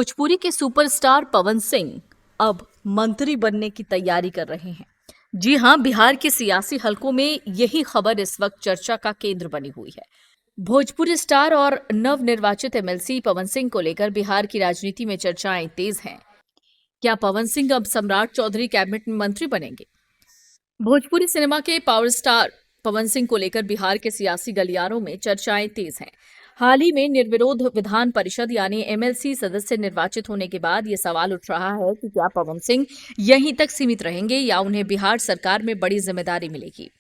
भोजपुरी के सुपरस्टार पवन सिंह अब मंत्री बनने की तैयारी कर रहे हैं। जी हां, बिहार के सियासी हलकों में यही खबर इस वक्त चर्चा का केंद्र बनी हुई है। भोजपुरी स्टार और नवनिर्वाचित एमएलसी पवन सिंह को लेकर बिहार की राजनीति में चर्चाएं तेज हैं। क्या पवन सिंह अब सम्राट चौधरी कैबिनेट में मंत्री बनेंगे? भोजपुरी सिनेमा के पावर स्टार पवन सिंह को लेकर बिहार के सियासी गलियारों में चर्चाएं तेज हैं। हाल ही में निर्विरोध विधान परिषद यानी एमएलसी सदस्य निर्वाचित होने के बाद ये सवाल उठ रहा है कि क्या पवन सिंह यहीं तक सीमित रहेंगे या उन्हें बिहार सरकार में बड़ी जिम्मेदारी मिलेगी।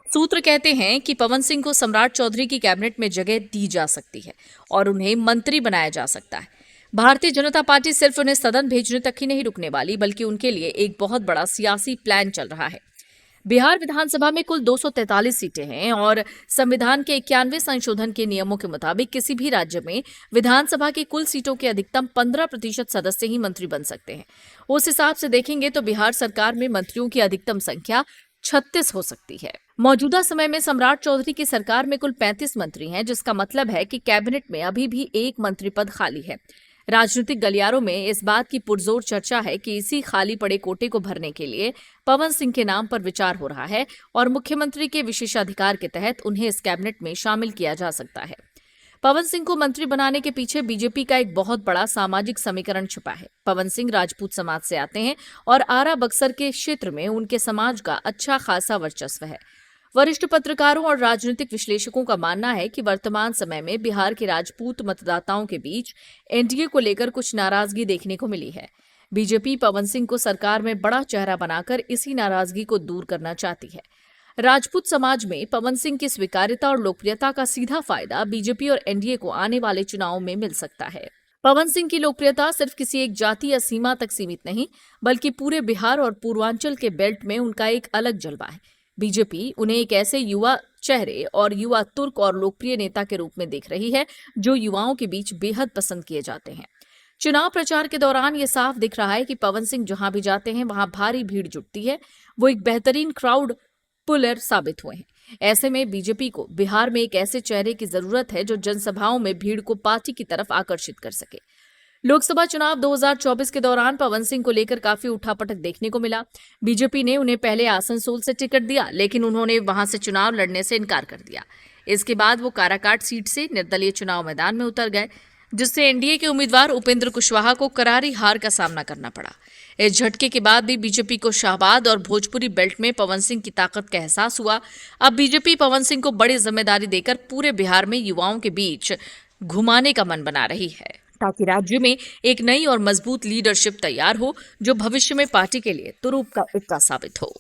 सूत्र कहते हैं कि पवन सिंह को सम्राट चौधरी की कैबिनेट में जगह दी जा सकती है और उन्हें मंत्री बनाया जा सकता है। भारतीय जनता पार्टी सिर्फ उन्हें सदन भेजने तक ही नहीं रुकने वाली, बल्कि उनके लिए एक बहुत बड़ा सियासी प्लान चल रहा है। बिहार विधानसभा में कुल 243 सीटें हैं और संविधान के 91 संशोधन के नियमों के मुताबिक किसी भी राज्य में विधानसभा की कुल सीटों के अधिकतम 15% सदस्य ही मंत्री बन सकते हैं। उस हिसाब से देखेंगे तो बिहार सरकार में मंत्रियों की अधिकतम संख्या 36 हो सकती है। मौजूदा समय में सम्राट चौधरी की सरकार में कुल 35 मंत्री हैं, जिसका मतलब है कि कैबिनेट में अभी भी एक मंत्री पद खाली है। राजनीतिक गलियारों में इस बात की पुरजोर चर्चा है कि इसी खाली पड़े कोटे को भरने के लिए पवन सिंह के नाम पर विचार हो रहा है और मुख्यमंत्री के विशेषाधिकार के तहत उन्हें इस कैबिनेट में शामिल किया जा सकता है। पवन सिंह को मंत्री बनाने के पीछे बीजेपी का एक बहुत बड़ा सामाजिक समीकरण छुपा है। पवन सिंह राजपूत समाज से आते हैं और आरा बक्सर के क्षेत्र में उनके समाज का अच्छा खासा वर्चस्व है। वरिष्ठ पत्रकारों और राजनीतिक विश्लेषकों का मानना है कि वर्तमान समय में बिहार के राजपूत मतदाताओं के बीच एनडीए को लेकर कुछ नाराजगी देखने को मिली है। बीजेपी पवन सिंह को सरकार में बड़ा चेहरा बनाकर इसी नाराजगी को दूर करना चाहती है। राजपूत समाज में पवन सिंह की स्वीकार्यता और लोकप्रियता का सीधा फायदा बीजेपी और एनडीए को आने वाले चुनाव में मिल सकता है। पवन सिंह की लोकप्रियता सिर्फ किसी एक जाति या सीमा तक सीमित नहीं, बल्कि पूरे बिहार और पूर्वांचल के बेल्ट में उनका एक अलग जलवा है। बीजेपी उन्हें एक ऐसे युवा चेहरे और युवा तुर्क और लोकप्रिय नेता के रूप में देख रही है जो युवाओं के बीच बेहद पसंद किए जाते हैं। चुनाव प्रचार के दौरान ये साफ दिख रहा है कि पवन सिंह जहां भी जाते हैं वहां भारी भीड़ जुटती है। वो एक बेहतरीन क्राउड पुलर साबित हुए हैं। ऐसे में बीजेपी को बिहार में एक ऐसे चेहरे की जरूरत है जो जनसभाओं में भीड़ को पार्टी की तरफ आकर्षित कर सके। लोकसभा चुनाव 2024 के दौरान पवन सिंह को लेकर काफी उठापटक देखने को मिला। बीजेपी ने उन्हें पहले आसनसोल से टिकट दिया, लेकिन उन्होंने वहां से चुनाव लड़ने से इनकार कर दिया। इसके बाद वो काराकाट सीट से निर्दलीय चुनाव मैदान में उतर गए, जिससे एनडीए के उम्मीदवार उपेंद्र कुशवाहा को करारी हार का सामना करना पड़ा। इस झटके के बाद भी बीजेपी को शाहबाद और भोजपुरी बेल्ट में पवन सिंह की ताकत का एहसास हुआ। अब बीजेपी पवन सिंह को बड़ी जिम्मेदारी देकर पूरे बिहार में युवाओं के बीच घुमाने का मन बना रही है, ताकि राज्य में एक नई और मजबूत लीडरशिप तैयार हो जो भविष्य में पार्टी के लिए तुरूप का इक्का साबित हो।